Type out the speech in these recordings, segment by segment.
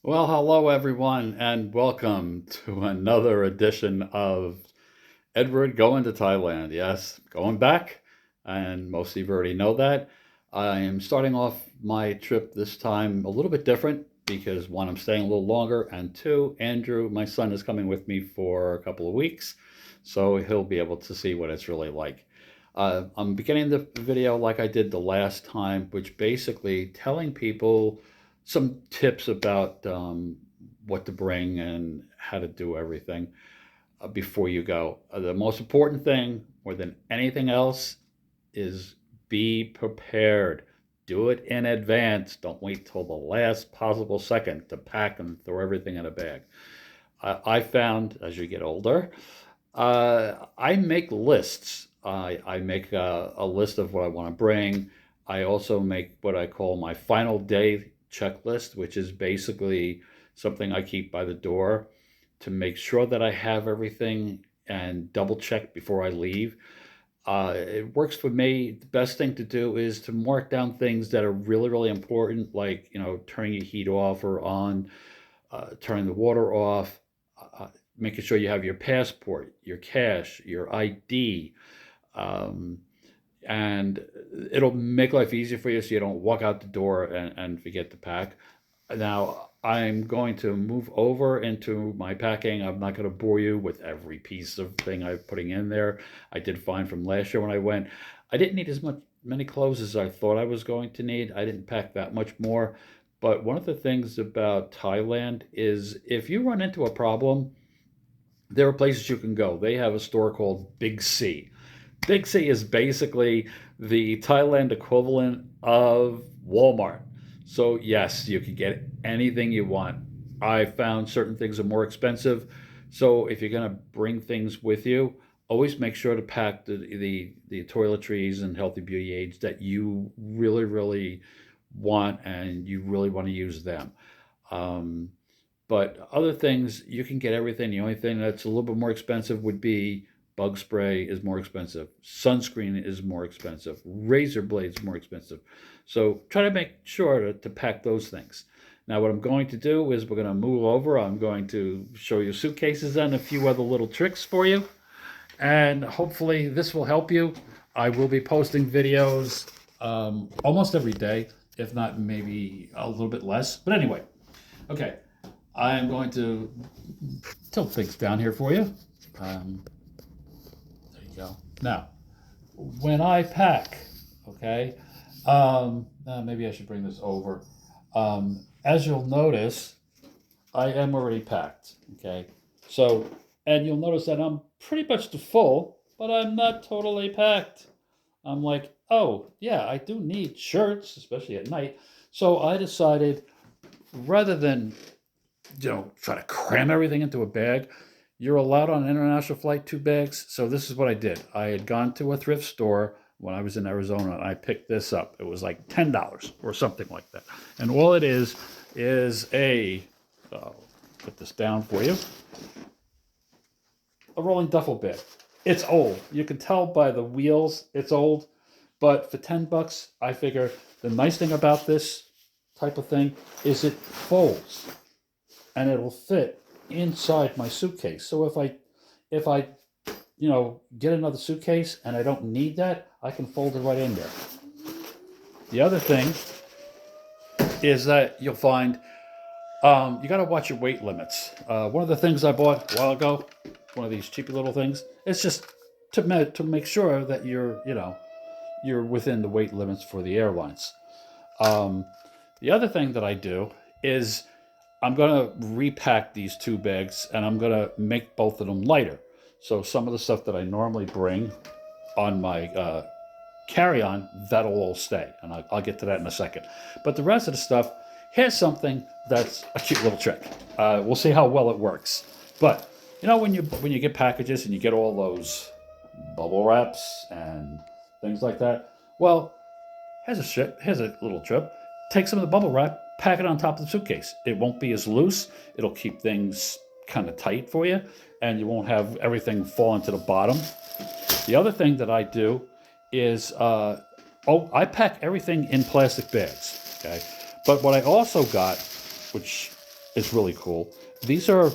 Well, hello everyone, and welcome to another edition of Edward Going to Thailand. Yes, going back, and most of you already know that. I am starting off my trip this time a little bit different because one, I'm staying a little longer, and two, Andrew, my son, is coming with me for a couple of weeks, so he'll be able to see what it's really like. I'm beginning the video like I did the last time, which basically telling people some tips about what to bring and how to do everything before you go. The most important thing, more than anything else, is be prepared. Do it in advance. Don't wait till the last possible second to pack and throw everything in a bag. I found as you get older, I make lists. I make a list of what I want to bring. I also make what I call my final day checklist, which is basically something I keep by the door to make sure that I have everything and double check before I leave. It works for me. The best thing to do is to mark down things that are really, really important, like turning your heat off or on, turning the water off, making sure you have your passport, your cash, your ID, um, and it'll make life easier for you so you don't walk out the door and forget to pack. Now, I'm going to move over into my packing. I'm not going to bore you with every piece of thing I'm putting in there. I did fine from last year when I went. I didn't need as many clothes as I thought I was going to need. I didn't pack that much more. But one of the things about Thailand is if you run into a problem, there are places you can go. They have a store called Big C. Big C is basically the Thailand equivalent of Walmart. So, yes, you can get anything you want. I found certain things are more expensive. So, if you're going to bring things with you, always make sure to pack the toiletries and healthy beauty aids that you really, really want and you really want to use them. Um, but other things, you can get everything. The only thing that's a little bit more expensive would be bug spray is more expensive. Sunscreen is more expensive. Razor blades more expensive. So try to make sure to pack those things. Now, what I'm going to do is we're going to move over. I'm going to show you suitcases and a few other little tricks for you. And hopefully this will help you. I will be posting videos almost every day, if not maybe a little bit less. But anyway, okay. I am going to tilt things down here for you. Um, there you go. Now, when I pack, okay, maybe I should bring this over. As you'll notice, I am already packed, okay? So, and you'll notice that I'm pretty much to full, but I'm not totally packed. I'm like, oh, yeah, I do need shirts, especially at night. So I decided rather than try to cram everything into a bag. You're allowed on an international flight 2 bags. So this is what I did. I had gone to a thrift store when I was in Arizona and I picked this up. It was like $10 or something like that. And all it is I'll put this down for you, a rolling duffel bag. It's old. You can tell by the wheels it's old, but for $10, I figure the nice thing about this type of thing is it folds and it'll fit inside my suitcase. So if I get another suitcase and I don't need that, I can fold it right in there. The other thing is that you'll find you got to watch your weight limits. One of the things I bought a while ago, one of these cheapy little things, it's just to make sure that you're within the weight limits for the airlines. Um, the other thing that I do is I'm going to repack these 2 bags and I'm going to make both of them lighter. So some of the stuff that I normally bring on my carry-on, that'll all stay. And I'll get to that in a second. But the rest of the stuff, here's something that's a cute little trick. We'll see how well it works. But when you get packages and you get all those bubble wraps and things like that, well, here's a little trip. Take some of the bubble wrap, pack it on top of the suitcase. It won't be as loose. It'll keep things kind of tight for you, and you won't have everything fall into the bottom. The other thing that I do is, I pack everything in plastic bags. Okay, but what I also got, which is really cool. These are,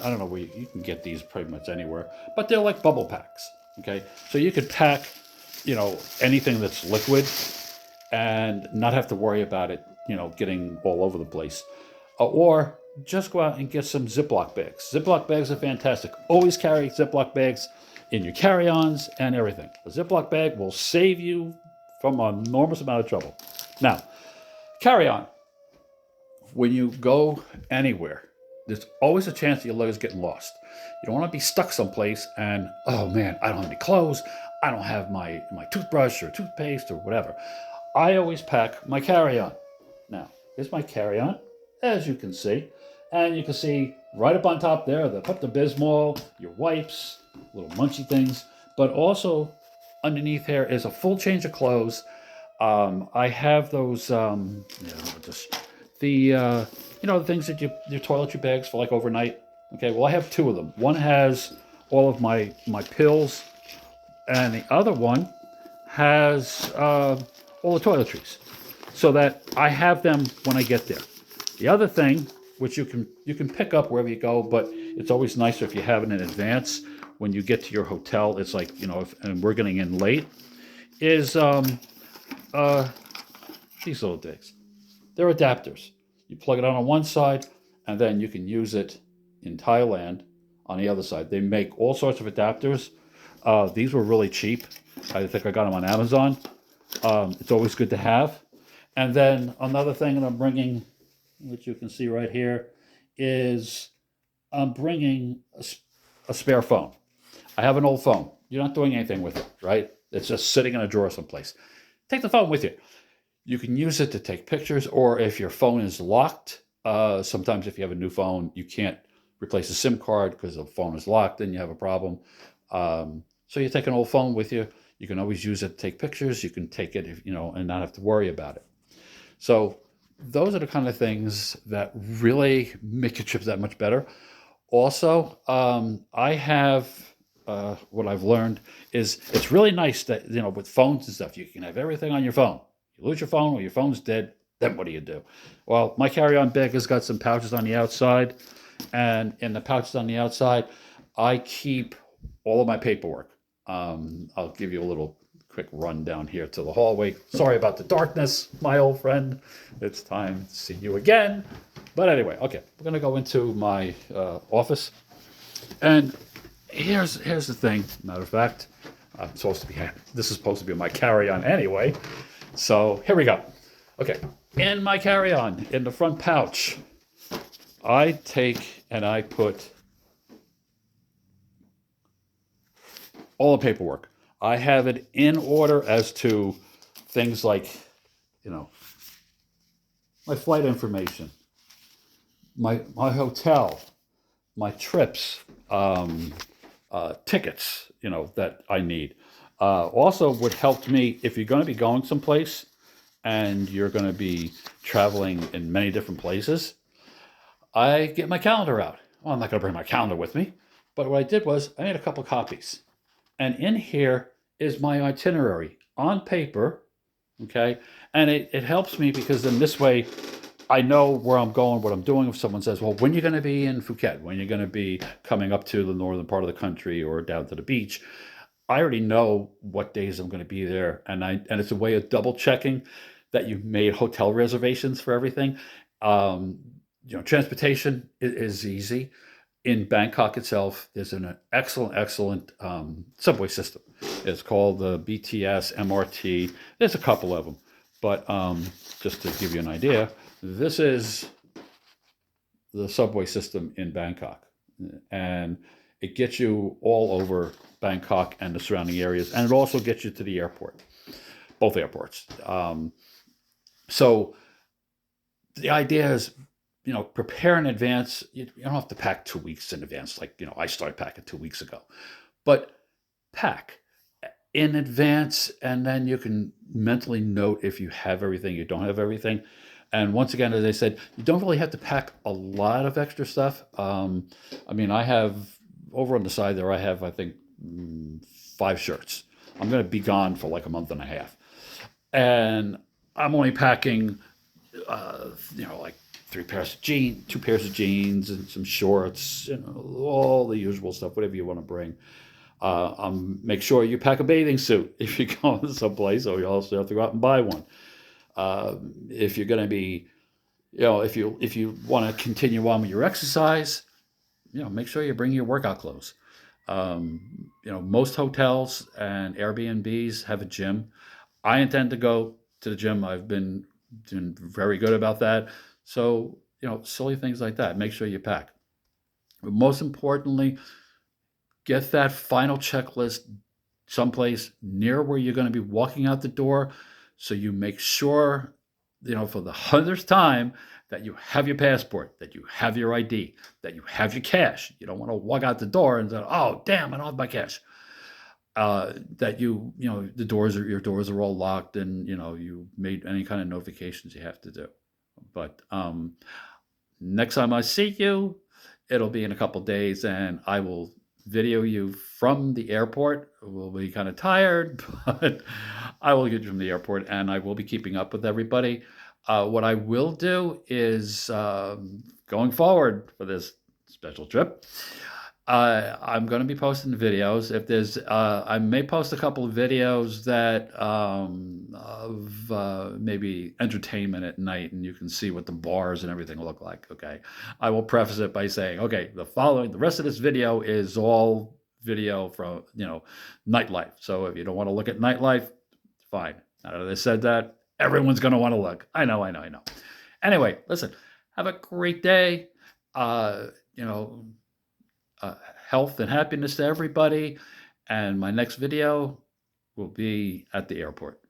I don't know where you can get these pretty much anywhere, but they're like bubble packs. Okay, so you could pack, anything that's liquid and not have to worry about it, getting all over the place. Or just go out and get some Ziploc bags. Ziploc bags are fantastic. Always carry Ziploc bags in your carry-ons and everything. A Ziploc bag will save you from an enormous amount of trouble. Now, carry-on. When you go anywhere, there's always a chance that your luggage is getting lost. You don't want to be stuck someplace and, oh man, I don't have any clothes. I don't have my toothbrush or toothpaste or whatever. I always pack my carry-on. Now, here's my carry-on, as you can see. And you can see right up on top there, the Pepto-Bismol, your wipes, little munchy things. But also underneath here is a full change of clothes. I have those, just the things that your toiletry bags for like overnight. Okay, well, I have two of them. One has all of my pills, and the other one has all the toiletries, so that I have them when I get there. The other thing, which you can pick up wherever you go, but it's always nicer if you have it in advance. When you get to your hotel, it's like, and we're getting in late, is these little things. They're adapters. You plug it on one side, and then you can use it in Thailand on the other side. They make all sorts of adapters. These were really cheap. I think I got them on Amazon. It's always good to have. And then another thing that I'm bringing, which you can see right here, is I'm bringing a spare phone. I have an old phone. You're not doing anything with it, right? It's just sitting in a drawer someplace. Take the phone with you. You can use it to take pictures, or if your phone is locked, sometimes if you have a new phone, you can't replace a SIM card because the phone is locked, then you have a problem. So you take an old phone with you. You can always use it to take pictures. You can take it, and not have to worry about it. So those are the kind of things that really make your trips that much better. Also, I have what I've learned is it's really nice that, with phones and stuff, you can have everything on your phone. You lose your phone or your phone's dead, then what do you do? Well, my carry-on bag has got some pouches on the outside, and in the pouches on the outside, I keep all of my paperwork. I'll give you a little quick run down here to the hallway. Sorry about the darkness, my old friend. It's time to see you again. But anyway, okay, we're going to go into my office. And here's the thing. Matter of fact, this is supposed to be my carry-on anyway. So here we go. Okay, in my carry-on, in the front pouch, I take and I put all the paperwork. I have it in order as to things like, my flight information, my hotel, my trips, tickets, that I need. Also would help me if you're going to be going someplace and you're going to be traveling in many different places. I get my calendar out. Well, I'm not going to bring my calendar with me, but what I did was I made a couple copies. And in here is my itinerary on paper, okay? And it helps me because then this way I know where I'm going, what I'm doing. If someone says, well, when you're going to be in Phuket, when you're going to be coming up to the northern part of the country or down to the beach, I already know what days I'm going to be there. And it's a way of double checking that you've made hotel reservations for everything. Transportation is easy. In Bangkok itself, there's an excellent subway system. It's called the BTS, MRT. There's a couple of them. But just to give you an idea, this is the subway system in Bangkok. And it gets you all over Bangkok and the surrounding areas. And it also gets you to the airport, both airports. So the idea is, prepare in advance. You don't have to pack 2 weeks in advance. Like, I started packing 2 weeks ago, but pack in advance. And then you can mentally note if you have everything, you don't have everything. And once again, as I said, you don't really have to pack a lot of extra stuff. I have over on the side there, I have, I think, 5 shirts. I'm going to be gone for like a month and a half. And I'm only packing, like three pairs of jeans, two pairs of jeans, and some shorts, all the usual stuff, whatever you want to bring. Make sure you pack a bathing suit if you're going someplace, or you also have to go out and buy one. If you're going to be, if you want to continue on with your exercise, make sure you bring your workout clothes. Most hotels and Airbnbs have a gym. I intend to go to the gym. I've been doing very good about that. So, silly things like that. Make sure you pack. But most importantly, get that final checklist someplace near where you're going to be walking out the door. So you make sure, for the 100th time, that you have your passport, that you have your ID, that you have your cash. You don't want to walk out the door and say, "Oh, damn, I don't have my cash." That your doors are all locked, and you made any kind of notifications you have to do. But next time I see you, it'll be in a couple days, and I will video you from the airport. We'll be kind of tired, but I will get you from the airport, and I will be keeping up with everybody. What I will do is, going forward for this special trip, I'm going to be posting videos. If there's, I may post a couple of videos that of maybe entertainment at night, and you can see what the bars and everything look like. Okay, I will preface it by saying, okay, the rest of this video is all video from nightlife. So if you don't want to look at nightlife, fine. Now that I said that, everyone's going to want to look. I know. Anyway, listen. Have a great day. Health and happiness to everybody. And my next video will be at the airport.